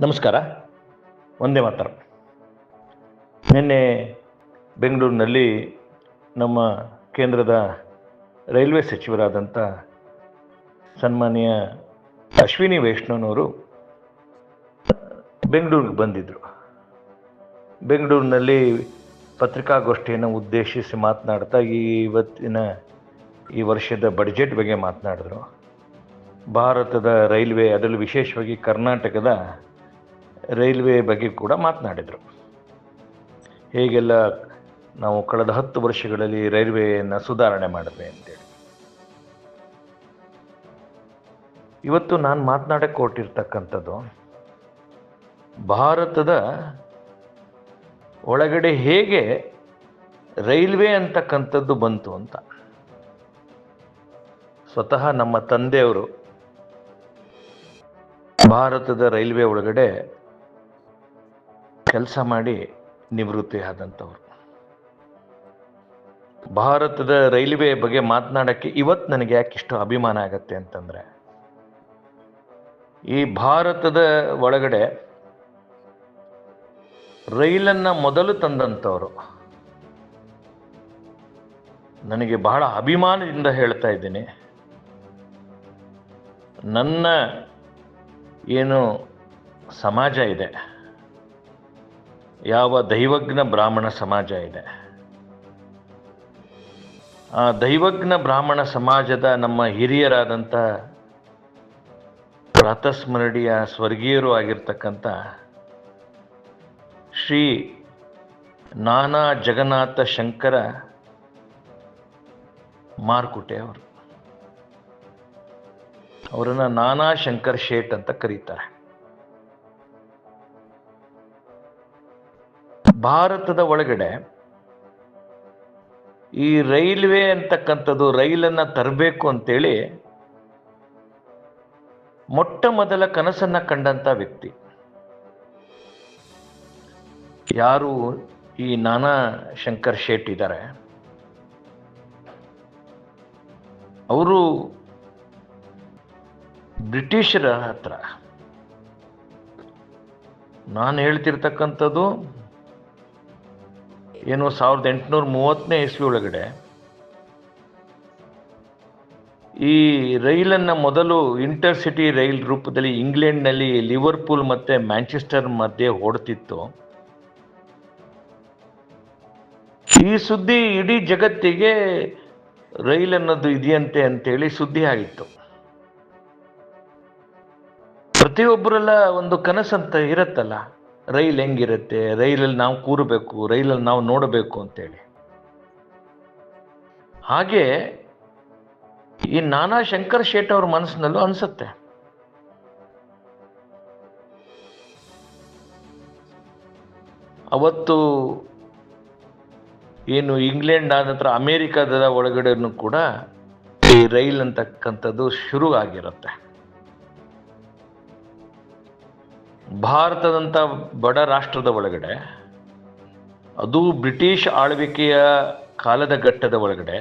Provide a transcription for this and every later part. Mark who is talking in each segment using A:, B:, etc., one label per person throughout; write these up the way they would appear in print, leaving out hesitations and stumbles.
A: ನಮಸ್ಕಾರ. ಒಂದೇ ಮಾತರಂ. ನಿನ್ನೆ ಬೆಂಗಳೂರಿನಲ್ಲಿ ನಮ್ಮ ಕೇಂದ್ರದ ರೈಲ್ವೆ ಸಚಿವರಾದಂಥ ಸನ್ಮಾನ್ಯ ಅಶ್ವಿನಿ ವೈಷ್ಣವನವರು ಬೆಂಗಳೂರಿಗೆ ಬಂದಿದ್ದರು. ಬೆಂಗಳೂರಿನಲ್ಲಿ ಪತ್ರಿಕಾಗೋಷ್ಠಿಯನ್ನು ಉದ್ದೇಶಿಸಿ ಮಾತನಾಡ್ತಾ ಇವತ್ತಿನ ಈ ವರ್ಷದ ಬಡ್ಜೆಟ್ ಬಗ್ಗೆ ಮಾತನಾಡಿದ್ರು. ಭಾರತದ ರೈಲ್ವೆ, ಅದರಲ್ಲೂ ವಿಶೇಷವಾಗಿ ಕರ್ನಾಟಕದ ರೈಲ್ವೆ ಬಗ್ಗೆ ಕೂಡ ಮಾತನಾಡಿದರು. ಹೇಗೆಲ್ಲ ನಾವು ಕಳೆದ 10 ವರ್ಷಗಳಲ್ಲಿ ರೈಲ್ವೆಯನ್ನು ಸುಧಾರಣೆ ಮಾಡಿದ್ವಿ ಅಂತೇಳಿ. ಇವತ್ತು ನಾನು ಮಾತನಾಡಕ್ಕೆ ಹೊರಟಿರ್ತಕ್ಕಂಥದ್ದು ಭಾರತದ ಒಳಗಡೆ ಹೇಗೆ ರೈಲ್ವೆ ಅಂತಕ್ಕಂಥದ್ದು ಬಂತು ಅಂತ. ಸ್ವತಃ ನಮ್ಮ ತಂದೆಯವರು ಭಾರತದ ರೈಲ್ವೆ ಒಳಗಡೆ ಕೆಲಸ ಮಾಡಿ ನಿವೃತ್ತಿ ಆದಂಥವ್ರು. ಭಾರತದ ರೈಲ್ವೆ ಬಗ್ಗೆ ಮಾತನಾಡೋಕ್ಕೆ ಇವತ್ತು ನನಗೆ ಯಾಕೆ ಇಷ್ಟು ಅಭಿಮಾನ ಆಗತ್ತೆ ಅಂತಂದರೆ, ಈ ಭಾರತದ ಒಳಗಡೆ ರೈಲನ್ನು ಮೊದಲು ತಂದಂಥವ್ರು. ನನಗೆ ಬಹಳ ಅಭಿಮಾನದಿಂದ ಹೇಳ್ತಾ ಇದ್ದೀನಿ, ನನ್ನ ಏನು ಸಮಾಜ ಇದೆ, ಯಾವ ದೈವಜ್ಞ ಬ್ರಾಹ್ಮಣ ಸಮಾಜ ಇದೆ, ಆ ದೈವಜ್ಞ ಬ್ರಾಹ್ಮಣ ಸಮಾಜದ ನಮ್ಮ ಹಿರಿಯರಾದಂಥ ಪ್ರಾತಸ್ಮರಣೀಯ ಸ್ವರ್ಗೀಯರು ಆಗಿರ್ತಕ್ಕಂಥ ಶ್ರೀ ನಾನಾ ಜಗನ್ನಾಥ ಶಂಕರ ಮಾರುಕಟ್ಟೆ ಅವರು. ಅವರನ್ನು ನಾನಾ ಶಂಕರ್ ಶೇಟ್ ಅಂತ ಕರೀತಾರೆ. ಭಾರತದ ಒಳಗಡೆ ಈ ರೈಲ್ವೆ ಅಂತಕ್ಕಂಥದ್ದು, ರೈಲನ್ನು ತರಬೇಕು ಅಂತೇಳಿ ಮೊಟ್ಟ ಮೊದಲ ಕನಸನ್ನು ಕಂಡಂಥ ವ್ಯಕ್ತಿ ಯಾರು? ಈ ನಾನಾ ಶಂಕರ್ ಶೇಟ್ ಇದ್ದಾರೆ. ಅವರು ಬ್ರಿಟಿಷರ ಹತ್ರ, ನಾನು ಹೇಳ್ತಿರ್ತಕ್ಕಂಥದ್ದು ಏನು 1830ನೇ ಇಸ್ವಿ ಒಳಗಡೆ ಈ ರೈಲನ್ನು ಮೊದಲು ಇಂಟರ್ಸಿಟಿ ರೈಲ್ ರೂಪದಲ್ಲಿ ಇಂಗ್ಲೆಂಡ್ನಲ್ಲಿ ಲಿವರ್ಪೂಲ್ ಮತ್ತು ಮ್ಯಾಂಚೆಸ್ಟರ್ ಮಧ್ಯೆ ಓಡ್ತಿತ್ತು. ಈ ಸುದ್ದಿ ಇಡೀ ಜಗತ್ತಿಗೆ ರೈಲ್ ಅನ್ನೋದು ಇದೆಯಂತೆ ಅಂತೇಳಿ ಸುದ್ದಿ ಆಗಿತ್ತು. ಪ್ರತಿಯೊಬ್ಬರೆಲ್ಲ ಒಂದು ಕನಸಂತ ಇರುತ್ತಲ್ಲ, ರೈಲ್ ಹೆಂಗಿರುತ್ತೆ, ರೈಲಲ್ಲಿ ನಾವು ಕೂರಬೇಕು, ರೈಲಲ್ಲಿ ನಾವು ನೋಡಬೇಕು ಅಂತೇಳಿ. ಹಾಗೆ ಈ ನಾನಾ ಶಂಕರ್ ಶೇಟ್ ಅವ್ರ ಮನಸ್ಸಿನಲ್ಲೂ ಅನ್ಸುತ್ತೆ. ಅವತ್ತು ಏನು ಇಂಗ್ಲೆಂಡ್ ಆದ ನಂತರ ಅಮೇರಿಕಾದ ಒಳಗಡೆನೂ ಕೂಡ ಈ ರೈಲ್ ಅಂತಕ್ಕಂಥದ್ದು ಶುರು ಆಗಿರುತ್ತೆ. ಭಾರತದಂಥ ಬಡ ರಾಷ್ಟ್ರದ ಒಳಗಡೆ, ಅದು ಬ್ರಿಟಿಷ್ ಆಳ್ವಿಕೆಯ ಕಾಲದ ಘಟ್ಟದ ಒಳಗಡೆ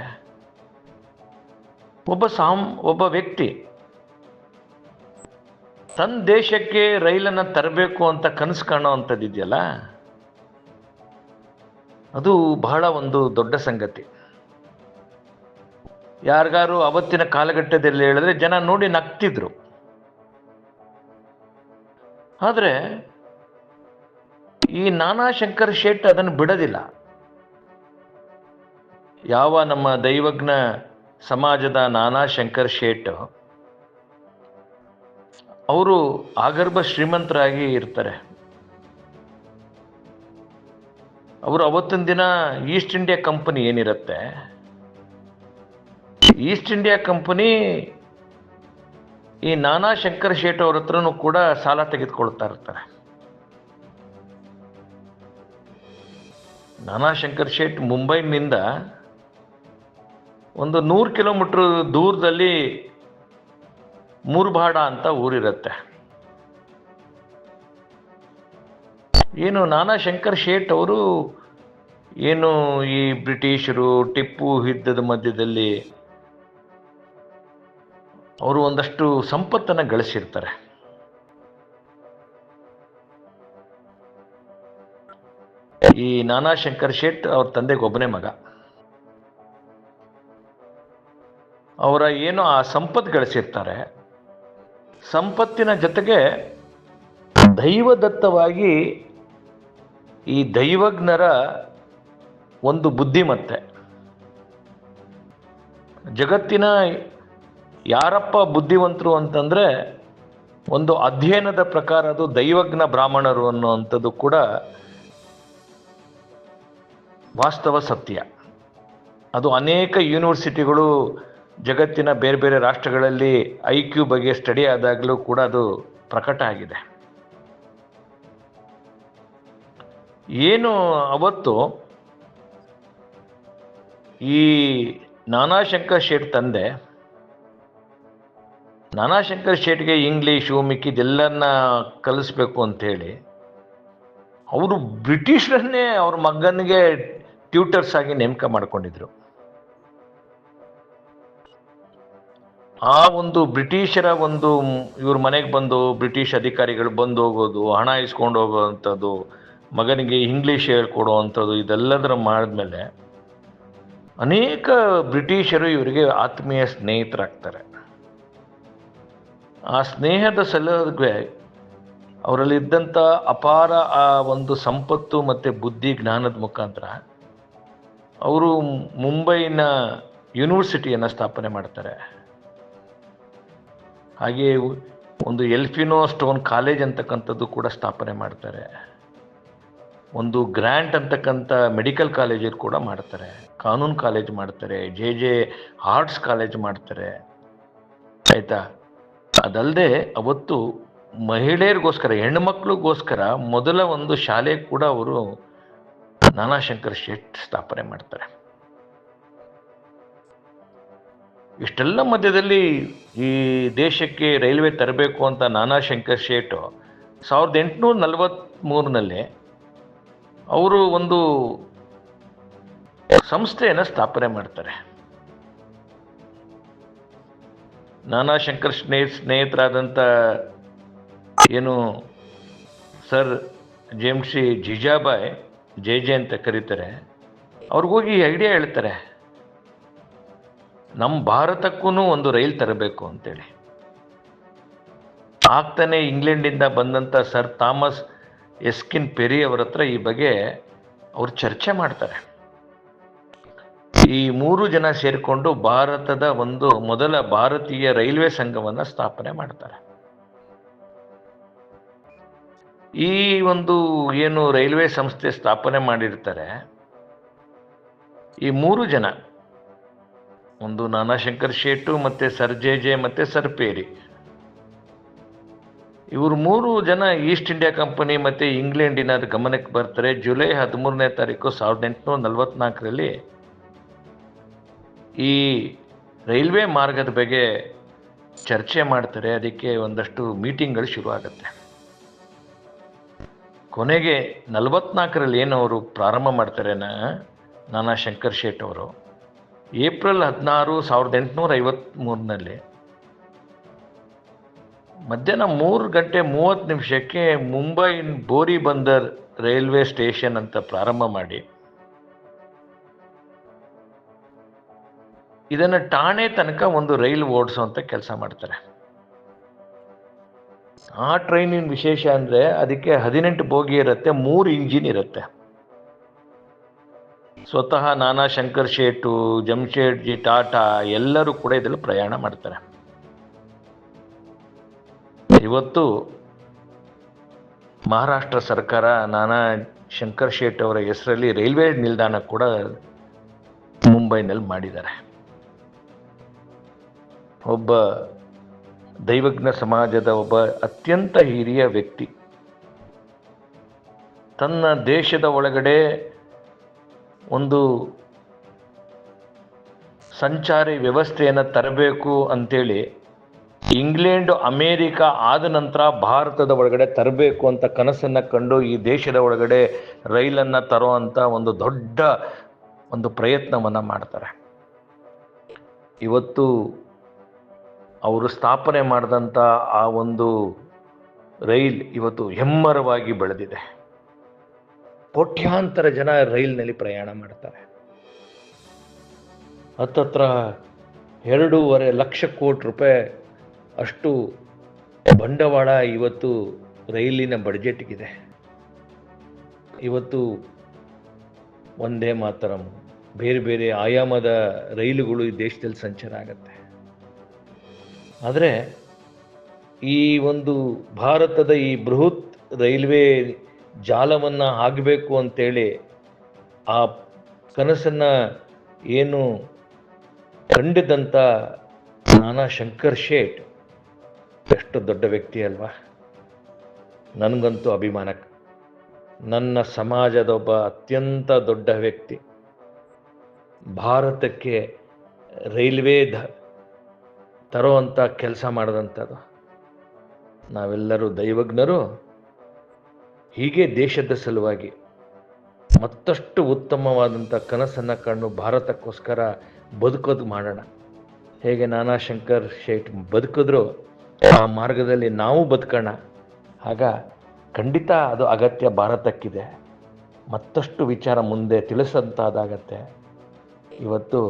A: ಒಬ್ಬ ವ್ಯಕ್ತಿ ತನ್ನ ದೇಶಕ್ಕೆ ರೈಲನ್ನು ತರಬೇಕು ಅಂತ ಕನಸು ಕಾಣುವಂಥದ್ದಿದೆಯಲ್ಲ, ಅದು ಬಹಳ ಒಂದು ದೊಡ್ಡ ಸಂಗತಿ. ಯಾರಿಗಾರು ಅವತ್ತಿನ ಕಾಲಘಟ್ಟದಲ್ಲಿ ಹೇಳಿದ್ರೆ ಜನ ನೋಡಿ ನಗ್ತಿದ್ರು. ಆದರೆ ಈ ನಾನಾ ಶಂಕರ್ ಶೇಟ್ ಅದನ್ನು ಬಿಡೋದಿಲ್ಲ. ಯಾವ ನಮ್ಮ ದೈವಜ್ಞ ಸಮಾಜದ ನಾನಾ ಶಂಕರ್ ಶೇಟ್ ಅವರು ಆಗರ್ಭ ಶ್ರೀಮಂತರಾಗಿ ಇರ್ತಾರೆ. ಅವರು ಅವತ್ತಿನ ದಿನ ಈಸ್ಟ್ ಇಂಡಿಯಾ ಕಂಪನಿ ಏನಿರುತ್ತೆ, ಈಸ್ಟ್ ಇಂಡಿಯಾ ಕಂಪನಿ ಈ ನಾನಾ ಶಂಕರ್ ಶೇಟ್ ಅವ್ರ ಹತ್ರನೂ ಕೂಡ ಸಾಲ ತೆಗೆದುಕೊಳ್ತಾ ಇರ್ತಾರೆ. ನಾನಾ ಶಂಕರ್ ಶೇಟ್ ಮುಂಬೈನಿಂದ ಒಂದು 100 ಕಿಲೋಮೀಟರ್ ದೂರದಲ್ಲಿ ಮುರ್ಬಾಡ ಅಂತ ಊರಿರುತ್ತೆ. ಏನು ನಾನಾ ಶಂಕರ್ ಶೇಟ್ ಅವರು ಏನು ಈ ಬ್ರಿಟಿಷರು ಟಿಪ್ಪು ಯುದ್ಧದ ಮಧ್ಯದಲ್ಲಿ ಅವರು ಒಂದಷ್ಟು ಸಂಪತ್ತನ್ನು ಗಳಿಸಿರ್ತಾರೆ. ಈ ನಾನಾ ಶಂಕರ್ ಶೇಟ್ ಅವ್ರ ತಂದೆಗೆ ಒಬ್ಬನೇ ಮಗ. ಅವರ ಏನು ಆ ಸಂಪತ್ತು ಗಳಿಸಿರ್ತಾರೆ, ಸಂಪತ್ತಿನ ಜೊತೆಗೆ ದೈವದತ್ತವಾಗಿ ಈ ದೈವಜ್ಞರ ಒಂದು ಬುದ್ಧಿಮತ್ತೆ. ಜಗತ್ತಿನ ಯಾರಪ್ಪ ಬುದ್ಧಿವಂತರು ಅಂತಂದರೆ ಒಂದು ಅಧ್ಯಯನದ ಪ್ರಕಾರ ಅದು ದೈವಜ್ಞ ಬ್ರಾಹ್ಮಣರು ಅನ್ನುವಂಥದ್ದು ಕೂಡ ವಾಸ್ತವ ಸತ್ಯ. ಅದು ಅನೇಕ ಯೂನಿವರ್ಸಿಟಿಗಳು ಜಗತ್ತಿನ ಬೇರೆ ಬೇರೆ ರಾಷ್ಟ್ರಗಳಲ್ಲಿ IQ ಬಗ್ಗೆ ಸ್ಟಡಿ ಆದಾಗಲೂ ಕೂಡ ಅದು ಪ್ರಕಟ ಆಗಿದೆ. ಏನು ಅವತ್ತು ಈ ನಾನಾ ಶಂಕರ್ ಶೇಟ್ ತಂದೆ, ನಾನಾ ಶಂಕರ್ ಶೇಟ್ಗೆ ಇಂಗ್ಲೀಷು ಮಿಕ್ಕಿದೆಲ್ಲನ್ನ ಕಲಿಸ್ಬೇಕು ಅಂಥೇಳಿ ಅವರು ಬ್ರಿಟಿಷರನ್ನೇ ಅವ್ರ ಮಗನಿಗೆ ಟ್ಯೂಟರ್ಸ್ ಆಗಿ ನೇಮಕ ಮಾಡ್ಕೊಂಡಿದ್ರು. ಆ ಒಂದು ಬ್ರಿಟಿಷರ ಒಂದು ಇವ್ರ ಮನೆಗೆ ಬಂದು ಬ್ರಿಟಿಷ್ ಅಧಿಕಾರಿಗಳು ಬಂದು ಹೋಗೋದು, ಹಣ ಇಸ್ಕೊಂಡು ಹೋಗೋವಂಥದ್ದು, ಮಗನಿಗೆ ಇಂಗ್ಲೀಷ್ ಹೇಳ್ಕೊಡುವಂಥದ್ದು, ಇದೆಲ್ಲದರ ಮಾಡಿದ್ಮೇಲೆ ಅನೇಕ ಬ್ರಿಟಿಷರು ಇವರಿಗೆ ಆತ್ಮೀಯ ಸ್ನೇಹಿತರಾಗ್ತಾರೆ. ಆ ಸ್ನೇಹದ ಸಲುವಾಗಿ ಅವರಲ್ಲಿದ್ದಂಥ ಅಪಾರ ಆ ಒಂದು ಸಂಪತ್ತು ಮತ್ತು ಬುದ್ಧಿ ಜ್ಞಾನದ ಮುಖಾಂತರ ಅವರು ಮುಂಬೈನ ಯೂನಿವರ್ಸಿಟಿಯನ್ನು ಸ್ಥಾಪನೆ ಮಾಡ್ತಾರೆ. ಹಾಗೆ ಒಂದು ಎಲ್ಫಿನೋ ಸ್ಟೋನ್ ಕಾಲೇಜ್ ಅಂತಕ್ಕಂಥದ್ದು ಕೂಡ ಸ್ಥಾಪನೆ ಮಾಡ್ತಾರೆ. ಒಂದು ಗ್ರ್ಯಾಂಟ್ ಅಂತಕ್ಕಂಥ ಮೆಡಿಕಲ್ ಕಾಲೇಜ್ ಕೂಡ ಮಾಡ್ತಾರೆ, ಕಾನೂನು ಕಾಲೇಜ್ ಮಾಡ್ತಾರೆ, JJ ಆರ್ಟ್ಸ್ ಕಾಲೇಜ್ ಮಾಡ್ತಾರೆ. ಆಯಿತಾ? ಅದಲ್ಲದೆ ಅವತ್ತು ಮಹಿಳೆಯರಿಗೋಸ್ಕರ, ಹೆಣ್ಣುಮಕ್ಳಿಗೋಸ್ಕರ ಮೊದಲ ಒಂದು ಶಾಲೆ ಕೂಡ ಅವರು ನಾನಾ ಶಂಕರ್ ಶೇಟ್ ಸ್ಥಾಪನೆ ಮಾಡ್ತಾರೆ. ಇಷ್ಟೆಲ್ಲ ಮಧ್ಯದಲ್ಲಿ ಈ ದೇಶಕ್ಕೆ ರೈಲ್ವೆ ತರಬೇಕು ಅಂತ ನಾನಾ ಶಂಕರ್ ಶೇಟ್ 1843ನಲ್ಲಿ ಅವರು ಒಂದು ಸಂಸ್ಥೆಯನ್ನು ಸ್ಥಾಪನೆ ಮಾಡ್ತಾರೆ. ನಾನಾ ಶಂಕರ್ ಸ್ನೇಹಿತರಾದಂಥ ಏನು ಸರ್ JMC ಜಿಜಾಬಾಯ್, JJ ಅಂತ ಕರೀತಾರೆ, ಅವ್ರಿಗೋಗಿ ಐಡಿಯಾ ಹೇಳ್ತಾರೆ, ನಮ್ಮ ಭಾರತಕ್ಕೂ ಒಂದು ರೈಲ್ ತರಬೇಕು ಅಂತೇಳಿ. ಆಗ್ತಾನೆ ಇಂಗ್ಲೆಂಡಿಂದ ಬಂದಂಥ ಸರ್ ಥಾಮಸ್ ಎಸ್ಕಿನ್ ಪೆರಿ ಅವರ ಹತ್ರ ಈ ಬಗ್ಗೆ ಅವರು ಚರ್ಚೆ ಮಾಡ್ತಾರೆ. ಈ 3 ಜನ ಸೇರಿಕೊಂಡು ಭಾರತದ ಒಂದು ಮೊದಲ ಭಾರತೀಯ ರೈಲ್ವೆ ಸಂಘವನ್ನು ಸ್ಥಾಪನೆ ಮಾಡ್ತಾರೆ. ಈ ಒಂದು ಏನು ರೈಲ್ವೆ ಸಂಸ್ಥೆ ಸ್ಥಾಪನೆ ಮಾಡಿರ್ತಾರೆ, ಈ 3 ಜನ, ಒಂದು ನಾನಾ ಶಂಕರ್ ಶೇಟು ಮತ್ತು ಸರ್ JJ ಮತ್ತು ಸರ್ ಪೇರಿ, ಇವರು 3 ಜನ ಈಸ್ಟ್ ಇಂಡಿಯಾ ಕಂಪನಿ ಮತ್ತು ಇಂಗ್ಲೆಂಡಿನ ಗಮನಕ್ಕೆ ಬರ್ತಾರೆ. ಜುಲೈ 13ನೇ ತಾರೀಕು 1844ರಲ್ಲಿ ಈ ರೈಲ್ವೆ ಮಾರ್ಗದ ಬಗ್ಗೆ ಚರ್ಚೆ ಮಾಡ್ತಾರೆ. ಅದಕ್ಕೆ ಒಂದಷ್ಟು ಮೀಟಿಂಗ್ಗಳು ಶುರುವಾಗುತ್ತೆ. ಕೊನೆಗೆ 44ರಲ್ಲಿ ಏನು ಅವರು ಪ್ರಾರಂಭ ಮಾಡ್ತಾರೆ ನಾನಾ ಶಂಕರ್ ಶೇಟ್ ಅವರು, ಏಪ್ರಿಲ್ 16, 1853ನಲ್ಲಿ ಮಧ್ಯಾಹ್ನ 3:30 ಮುಂಬೈ ಬೋರಿ ಬಂದರ್ ರೈಲ್ವೆ ಸ್ಟೇಷನ್ ಅಂತ ಪ್ರಾರಂಭ ಮಾಡಿ ಇದನ್ನು ಠಾಣೆ ತನಕ ಒಂದು ರೈಲು ಓಡಿಸುವಂಥ ಕೆಲಸ ಮಾಡ್ತಾರೆ. ಆ ಟ್ರೈನಿನ ವಿಶೇಷ ಅಂದರೆ ಅದಕ್ಕೆ 18 ಬೋಗಿ ಇರುತ್ತೆ, 3 ಇಂಜಿನ್ ಇರುತ್ತೆ. ಸ್ವತಃ ನಾನಾ ಶಂಕರ್ ಶೇಟು, ಜಮ್ಶೇಡ್ಜಿ ಟಾಟಾ ಎಲ್ಲರೂ ಕೂಡ ಇದರಲ್ಲಿ ಪ್ರಯಾಣ ಮಾಡ್ತಾರೆ. ಇವತ್ತು ಮಹಾರಾಷ್ಟ್ರ ಸರ್ಕಾರ ನಾನಾ ಶಂಕರ್ ಶೇಟ್ ಅವರ ಹೆಸರಲ್ಲಿ ರೈಲ್ವೆ ನಿಲ್ದಾಣ ಕೂಡ ಮುಂಬೈನಲ್ಲಿ ಮಾಡಿದ್ದಾರೆ. ಒಬ್ಬ ದೈವಜ್ಞ ಸಮಾಜದ ಒಬ್ಬ ಅತ್ಯಂತ ಹಿರಿಯ ವ್ಯಕ್ತಿ ತನ್ನ ದೇಶದ ಒಳಗಡೆ ಒಂದು ಸಂಚಾರಿ ವ್ಯವಸ್ಥೆಯನ್ನು ತರಬೇಕು ಅಂತೇಳಿ ಇಂಗ್ಲೆಂಡ್ ಅಮೇರಿಕ ಆದ ನಂತರ ಭಾರತದ ಒಳಗಡೆ ತರಬೇಕು ಅಂತ ಕನಸನ್ನು ಕಂಡು ಈ ದೇಶದ ಒಳಗಡೆ ರೈಲನ್ನು ತರೋ ಅಂಥ ಒಂದು ದೊಡ್ಡ ಒಂದು ಪ್ರಯತ್ನವನ್ನು ಮಾಡ್ತಾರೆ. ಇವತ್ತು ಅವರು ಸ್ಥಾಪನೆ ಮಾಡಿದಂಥ ಆ ಒಂದು ರೈಲ್ ಇವತ್ತು ಹೆಮ್ಮರವಾಗಿ ಬೆಳೆದಿದೆ. ಕೋಟ್ಯಾಂತರ ಜನ ರೈಲಿನಲ್ಲಿ ಪ್ರಯಾಣ ಮಾಡ್ತಾರೆ. ಹತ್ತತ್ರ 2.5 ಲಕ್ಷ ಕೋಟಿ ರೂಪಾಯಿ ಅಷ್ಟು ಬಂಡವಾಳ ಇವತ್ತು ರೈಲಿನ ಬಡ್ಜೆಟ್ಗಿದೆ. ಇವತ್ತು ಒಂದೇ ಮಾತರಂ, ಬೇರೆ ಬೇರೆ ಆಯಾಮದ ರೈಲುಗಳು ಈ ದೇಶದಲ್ಲಿ ಸಂಚಾರ ಆಗುತ್ತೆ. ಆದರೆ ಈ ಒಂದು ಭಾರತದ ಈ ಬೃಹತ್ ರೈಲ್ವೆ ಜಾಲವನ್ನು ಆಗಬೇಕು ಅಂತೇಳಿ ಆ ಕನಸನ್ನು ಏನು ಕಂಡಿದ್ದಂಥ ನಾನಾ ಶಂಕರ್ ಶೇಟ್ ಎಷ್ಟು ದೊಡ್ಡ ವ್ಯಕ್ತಿ ಅಲ್ವಾ. ನನಗಂತೂ ಅಭಿಮಾನ. ನನ್ನ ಸಮಾಜದ ಒಬ್ಬ ಅತ್ಯಂತ ದೊಡ್ಡ ವ್ಯಕ್ತಿ. ಭಾರತಕ್ಕೆ ರೈಲ್ವೆ ತರುವಂಥ ಕೆಲಸ ಮಾಡಿದಂಥದ್ದು. ನಾವೆಲ್ಲರೂ ದೈವಜ್ಞರು. ಹೀಗೆ ದೇಶದ ಸಲುವಾಗಿ ಮತ್ತಷ್ಟು ಉತ್ತಮವಾದಂಥ ಕನಸನ್ನು ಕಂಡು ಭಾರತಕ್ಕೋಸ್ಕರ ಬದುಕೋದು ಮಾಡೋಣ. ಹೇಗೆ ನಾನಾ ಶಂಕರ್ ಶೇಟ್ ಬದುಕಿದ್ರು ಆ ಮಾರ್ಗದಲ್ಲಿ ನಾವು ಬದುಕೋಣ. ಆಗ ಖಂಡಿತ ಅದು ಅಗತ್ಯ ಭಾರತಕ್ಕಿದೆ. ಮತ್ತಷ್ಟು ವಿಚಾರ ಮುಂದೆ ತಿಳಿಸಂತಾದಾಗತ್ತೆ. ಇವತ್ತು